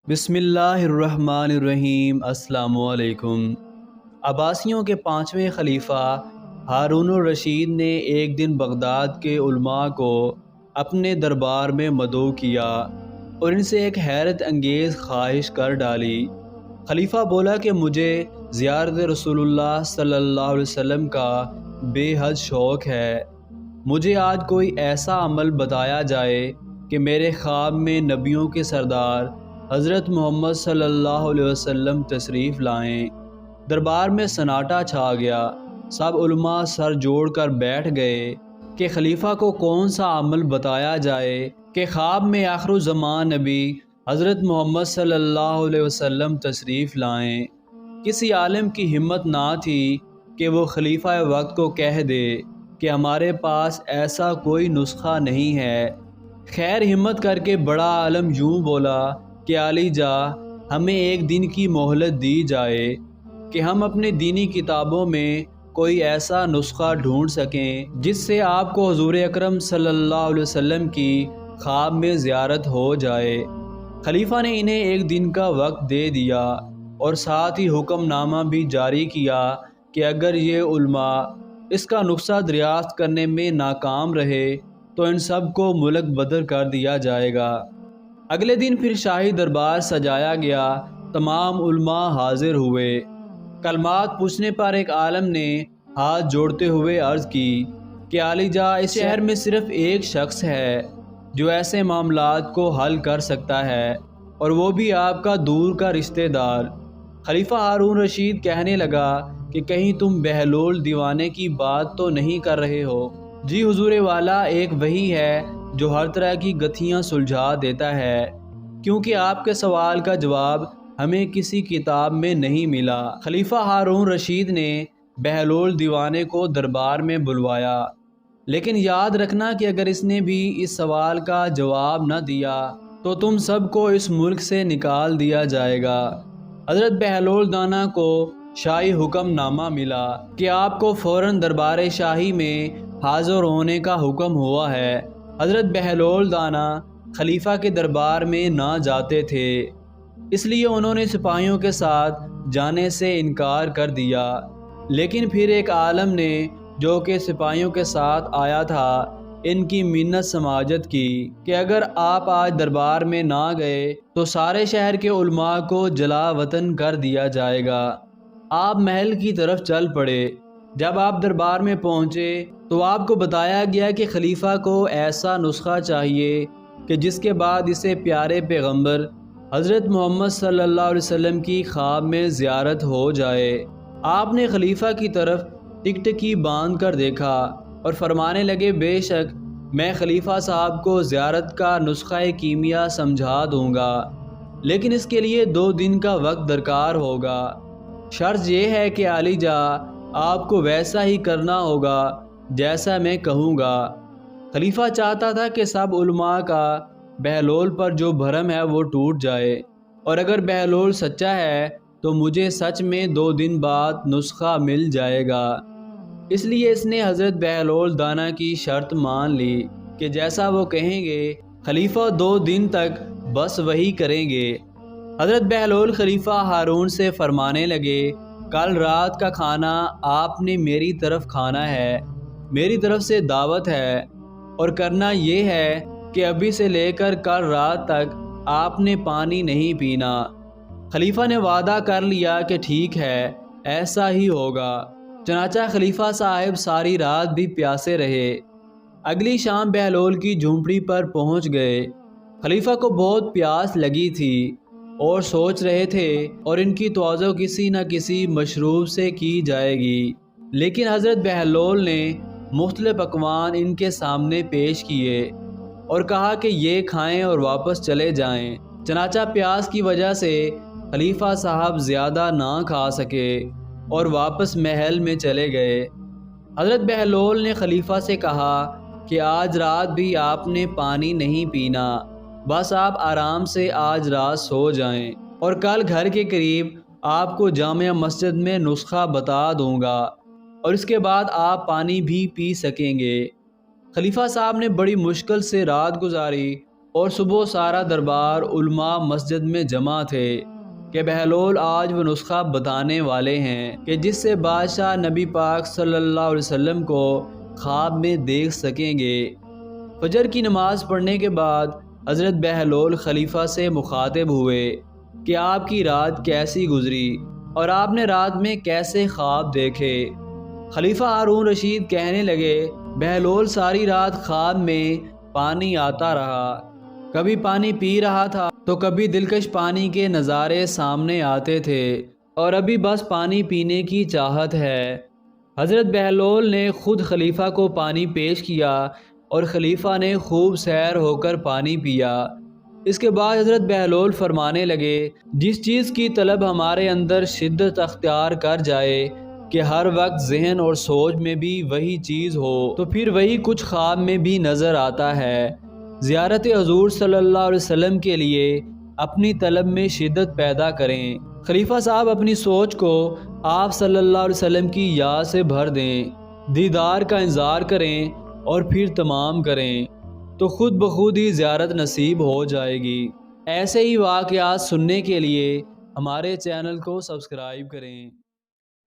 بسم اللہ الرحمن الرحیم۔ السلام علیکم۔ عباسیوں کے پانچویں خلیفہ ہارون الرشید نے ایک دن بغداد کے علماء کو اپنے دربار میں مدعو کیا اور ان سے ایک حیرت انگیز خواہش کر ڈالی۔ خلیفہ بولا کہ مجھے زیارت رسول اللہ صلی اللہ علیہ وسلم کا بے حد شوق ہے۔ مجھے آج کوئی ایسا عمل بتایا جائے کہ میرے خواب میں نبیوں کے سردار حضرت محمد صلی اللہ علیہ وسلم تشریف لائیں۔ دربار میں سناٹا چھا گیا۔ سب علماء سر جوڑ کر بیٹھ گئے کہ خلیفہ کو کون سا عمل بتایا جائے کہ خواب میں آخر الزمان نبی حضرت محمد صلی اللہ علیہ وسلم تشریف لائیں۔ کسی عالم کی ہمت نہ تھی کہ وہ خلیفہ وقت کو کہہ دے کہ ہمارے پاس ایسا کوئی نسخہ نہیں ہے۔ خیر ہمت کر کے بڑا عالم یوں بولا کہ عالی جا ہمیں ایک دن کی مہلت دی جائے کہ ہم اپنے دینی کتابوں میں کوئی ایسا نسخہ ڈھونڈ سکیں جس سے آپ کو حضور اکرم صلی اللہ علیہ وسلم کی خواب میں زیارت ہو جائے۔ خلیفہ نے انہیں ایک دن کا وقت دے دیا اور ساتھ ہی حکم نامہ بھی جاری کیا کہ اگر یہ علماء اس کا نسخہ دریافت کرنے میں ناکام رہے تو ان سب کو ملک بدر کر دیا جائے گا۔ اگلے دن پھر شاہی دربار سجایا گیا۔ تمام علماء حاضر ہوئے۔ کلمات پوچھنے پر ایک عالم نے ہاتھ جوڑتے ہوئے عرض کی کہ عالی جا اس شہر میں صرف ایک شخص ہے جو ایسے معاملات کو حل کر سکتا ہے اور وہ بھی آپ کا دور کا رشتہ دار۔ خلیفہ ہارون رشید کہنے لگا کہ کہیں تم بہلول دیوانے کی بات تو نہیں کر رہے ہو؟ جی حضور والا، ایک وہی ہے جو ہر طرح کی گتھیاں سلجھا دیتا ہے، کیونکہ آپ کے سوال کا جواب ہمیں کسی کتاب میں نہیں ملا۔ خلیفہ ہارون رشید نے بہلول دیوانے کو دربار میں بلوایا، لیکن یاد رکھنا کہ اگر اس نے بھی اس سوال کا جواب نہ دیا تو تم سب کو اس ملک سے نکال دیا جائے گا۔ حضرت بہلول دانا کو شاہی حکم نامہ ملا کہ آپ کو فوراً دربار شاہی میں حاضر ہونے کا حکم ہوا ہے۔ حضرت بہلول دانا خلیفہ کے دربار میں نہ جاتے تھے، اس لیے انہوں نے سپاہیوں کے ساتھ جانے سے انکار کر دیا۔ لیکن پھر ایک عالم نے جو کہ سپاہیوں کے ساتھ آیا تھا ان کی منت سماجت کی کہ اگر آپ آج دربار میں نہ گئے تو سارے شہر کے علماء کو جلا وطن کر دیا جائے گا۔ آپ محل کی طرف چل پڑے۔ جب آپ دربار میں پہنچے تو آپ کو بتایا گیا کہ خلیفہ کو ایسا نسخہ چاہیے کہ جس کے بعد اسے پیارے پیغمبر حضرت محمد صلی اللہ علیہ وسلم کی خواب میں زیارت ہو جائے۔ آپ نے خلیفہ کی طرف ٹکٹکی باندھ کر دیکھا اور فرمانے لگے بے شک میں خلیفہ صاحب کو زیارت کا نسخہ کیمیا سمجھا دوں گا، لیکن اس کے لیے 2 دن کا وقت درکار ہوگا۔ شرط یہ ہے کہ عالی جا آپ کو ویسا ہی کرنا ہوگا جیسا میں کہوں گا۔ خلیفہ چاہتا تھا کہ سب علماء کا بہلول پر جو بھرم ہے وہ ٹوٹ جائے، اور اگر بہلول سچا ہے تو مجھے سچ میں 2 دن بعد نسخہ مل جائے گا۔ اس لیے اس نے حضرت بہلول دانا کی شرط مان لی کہ جیسا وہ کہیں گے خلیفہ 2 دن تک بس وہی کریں گے۔ حضرت بہلول خلیفہ ہارون سے فرمانے لگے کل رات کا کھانا آپ نے میری طرف کھانا ہے، میری طرف سے دعوت ہے، اور کرنا یہ ہے کہ ابھی سے لے کر کل رات تک آپ نے پانی نہیں پینا۔ خلیفہ نے وعدہ کر لیا کہ ٹھیک ہے ایسا ہی ہوگا۔ چنانچہ خلیفہ صاحب ساری رات بھی پیاسے رہے۔ اگلی شام بہلول کی جھونپڑی پر پہنچ گئے۔ خلیفہ کو بہت پیاس لگی تھی اور سوچ رہے تھے اور ان کی توازو کسی نہ کسی مشروب سے کی جائے گی، لیکن حضرت بہلول نے مختلف پکوان ان کے سامنے پیش کیے اور کہا کہ یہ کھائیں اور واپس چلے جائیں۔ چنانچہ پیاس کی وجہ سے خلیفہ صاحب زیادہ نہ کھا سکے اور واپس محل میں چلے گئے۔ حضرت بہلول نے خلیفہ سے کہا کہ آج رات بھی آپ نے پانی نہیں پینا، بس آپ آرام سے آج رات سو جائیں اور کل گھر کے قریب آپ کو جامع مسجد میں نسخہ بتا دوں گا اور اس کے بعد آپ پانی بھی پی سکیں گے۔ خلیفہ صاحب نے بڑی مشکل سے رات گزاری اور صبح سارا دربار علماء مسجد میں جمع تھے کہ بہلول آج وہ نسخہ بتانے والے ہیں کہ جس سے بادشاہ نبی پاک صلی اللہ علیہ وسلم کو خواب میں دیکھ سکیں گے۔ فجر کی نماز پڑھنے کے بعد حضرت بہلول خلیفہ سے مخاطب ہوئے کہ آپ کی رات کیسی گزری اور آپ نے رات میں کیسے خواب دیکھے۔ خلیفہ ہارون رشید کہنے لگے، بہلول ساری رات خواب میں پانی آتا رہا، کبھی پانی پی رہا تھا تو کبھی دلکش پانی کے نظارے سامنے آتے تھے، اور ابھی بس پانی پینے کی چاہت ہے۔ حضرت بہلول نے خود خلیفہ کو پانی پیش کیا اور خلیفہ نے خوب سیر ہو کر پانی پیا۔ اس کے بعد حضرت بہلول فرمانے لگے، جس چیز کی طلب ہمارے اندر شدت اختیار کر جائے کہ ہر وقت ذہن اور سوچ میں بھی وہی چیز ہو تو پھر وہی کچھ خواب میں بھی نظر آتا ہے۔ زیارت حضور صلی اللہ علیہ وسلم کے لیے اپنی طلب میں شدت پیدا کریں۔ خلیفہ صاحب اپنی سوچ کو آپ صلی اللہ علیہ وسلم کی یاد سے بھر دیں، دیدار کا انتظار کریں اور پھر تمام کریں تو خود بخود ہی زیارت نصیب ہو جائے گی۔ ایسے ہی واقعات سننے کے لیے ہمارے چینل کو سبسکرائب کریں۔